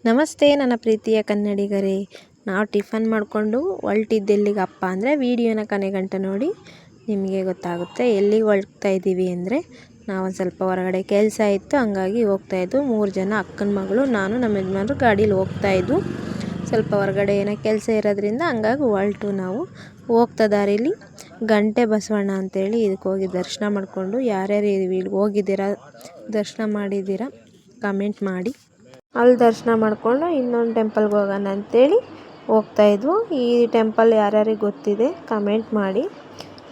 ನಮಸ್ತೆ ನನ್ನ ಪ್ರೀತಿಯ ಕನ್ನಡಿಗರೇ. ನಾವು ಟಿಫನ್ ಮಾಡಿಕೊಂಡು ಹೊರಟಿದ್ದೆಲ್ಲಿಗಪ್ಪ ಅಂದರೆ ವಿಡಿಯೋನ ಕೊನೆಗಂಟ ನೋಡಿ ನಿಮಗೆ ಗೊತ್ತಾಗುತ್ತೆ. ಎಲ್ಲಿಗೆ ಹೋಗ್ತಾ ಇದ್ದೀವಿ ಅಂದರೆ ನಾವೊಂದು ಸ್ವಲ್ಪ ಹೊರಗಡೆ ಕೆಲಸ ಇತ್ತು, ಹಂಗಾಗಿ ಹೋಗ್ತಾಯಿದ್ದು 3 ಜನ ಅಕ್ಕನ ಮಗಳು ನಾನು ನಮ್ಮ ಯಜಮಾನ್ರು ಗಾಡೀಲಿ ಹೋಗ್ತಾಯಿದ್ವು. ಸ್ವಲ್ಪ ಹೊರಗಡೆ ಏನೋ ಕೆಲಸ ಇರೋದ್ರಿಂದ ಹಂಗಾಗಿ ಹೊರಟು ನಾವು ಹೋಗ್ತಾ ದಾರಿಲಿ ಗಂಟೆ ಬಸವಣ್ಣ ಅಂತೇಳಿ ಇದಕ್ಕೆ ಹೋಗಿ ದರ್ಶನ ಮಾಡಿಕೊಂಡು ಯಾರ್ಯಾರು ಇಲ್ಲಿಗೆ ಹೋಗಿದ್ದೀರಾ, ದರ್ಶನ ಮಾಡಿದ್ದೀರಾ ಕಮೆಂಟ್ ಮಾಡಿ. ಅಲ್ಲಿ ದರ್ಶನ ಮಾಡಿಕೊಂಡು ಇನ್ನೊಂದು ಟೆಂಪಲ್ಗೆ ಹೋಗೋಣ ಅಂತೇಳಿ ಹೋಗ್ತಾಯಿದ್ವು. ಈ ಟೆಂಪಲ್ ಯಾರ್ಯಾರಿಗೆ ಗೊತ್ತಿದೆ ಕಮೆಂಟ್ ಮಾಡಿ.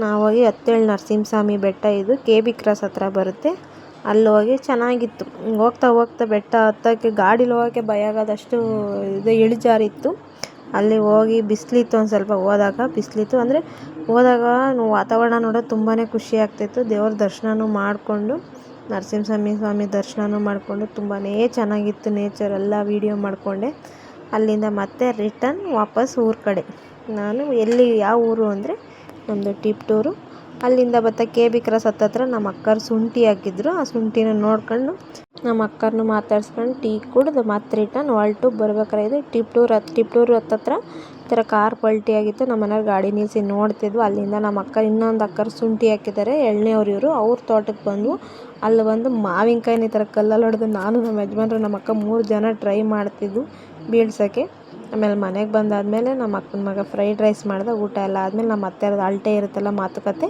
ನಾವು ಹೋಗಿ ಹತ್ತೇಳು ನರಸಿಂಹಸ್ವಾಮಿ ಬೆಟ್ಟ, ಇದು KB ಕ್ರಾಸ್ ಹತ್ರ ಬರುತ್ತೆ. ಅಲ್ಲಿ ಹೋಗಿ ಚೆನ್ನಾಗಿತ್ತು. ಹೋಗ್ತಾ ಹೋಗ್ತಾ ಬೆಟ್ಟ ಹತ್ತೋಕ್ಕೆ ಗಾಡೀಲಿ ಹೋಗೋಕ್ಕೆ ಭಯ ಆಗೋದಷ್ಟು ಇದು ಇಳಿಜಾರಿತ್ತು. ಅಲ್ಲಿ ಹೋಗಿ ಬಿಸಿಲಿತ್ತು, ಒಂದು ಸ್ವಲ್ಪ ಹೋದಾಗ ಬಿಸಿಲಿತ್ತು. ಅಂದರೆ ಹೋದಾಗ ವಾತಾವರಣ ನೋಡೋದು ತುಂಬಾ ಖುಷಿ ಆಗ್ತಿತ್ತು. ದೇವ್ರ ದರ್ಶನನೂ ಮಾಡಿಕೊಂಡು ಸ್ವಾಮಿ ದರ್ಶನನೂ ಮಾಡಿಕೊಂಡು ತುಂಬಾ ಚೆನ್ನಾಗಿತ್ತು. ನೇಚರ್ ಎಲ್ಲ ವೀಡಿಯೋ ಮಾಡಿಕೊಂಡೆ. ಅಲ್ಲಿಂದ ಮತ್ತೆ ರಿಟರ್ನ್ ವಾಪಸ್ ಊರ ಕಡೆ. ನಾನು ಯಾವ ಊರು ಅಂದರೆ ನಮ್ಮದು ಟಿಪ್ಟೂರು. ಅಲ್ಲಿಂದ ಬರ್ತಾ KB ಕ್ರಾಸ್ ಹತ್ತತ್ರ ನಮ್ಮ ಅಕ್ಕರು ಶುಂಠಿ ಹಾಕಿದ್ರು. ಆ ಶುಂಠಿನ ನೋಡ್ಕೊಂಡು ನಮ್ಮ ಅಕ್ಕರನ್ನು ಮಾತಾಡ್ಸ್ಕೊಂಡು ಟೀ ಕುಡಿದು ಮತ್ತೆ ರಿಟರ್ನ್ ಹೊರಟು ಬರ್ಬೇಕಾದ್ರೆ ಟಿಪ್ಟೂರು ಹತ್ತತ್ರ ಈ ಥರ ಕಾರ್ ಪಲ್ಟಿ ಆಗಿತ್ತು. ನಮ್ಮ ಮನೆಯವ್ರು ಗಾಡಿ ನಿಲ್ಲಿಸಿ ನೋಡ್ತಿದ್ವು. ಅಲ್ಲಿಂದ ನಮ್ಮ ಅಕ್ಕ ಇನ್ನೊಂದು ಅಕ್ಕರು ಶುಂಠಿ ಹಾಕಿದ್ದಾರೆ, ಎಳ್ನೇವ್ರು ಇವರು. ಅವ್ರ ತೋಟಕ್ಕೆ ಬಂದು ಅಲ್ಲಿ ಬಂದು ಮಾವಿನಕಾಯಿನ ಈ ಥರ ಕಲ್ಲಲ್ಲಿ ಹೊಡೆದು ನಾನು ನಮ್ಮ ಯಜಮಾನ್ರು ನಮ್ಮ ಅಕ್ಕ 3 ಜನ ಟ್ರೈ ಮಾಡ್ತಿದ್ವು ಬೀಳ್ಸೋಕ್ಕೆ. ಆಮೇಲೆ ಮನೆಗೆ ಬಂದಾದಮೇಲೆ ನಮ್ಮ ಅಕ್ಕನ ಮಗ ಫ್ರೈಡ್ ರೈಸ್ ಮಾಡಿದ. ಊಟ ಎಲ್ಲ ಆದಮೇಲೆ ನಮ್ಮ ಅತ್ತೆಯವ್ರದ್ದು ಅಳತೆ ಇರುತ್ತಲ್ಲ ಮಾತುಕತೆ,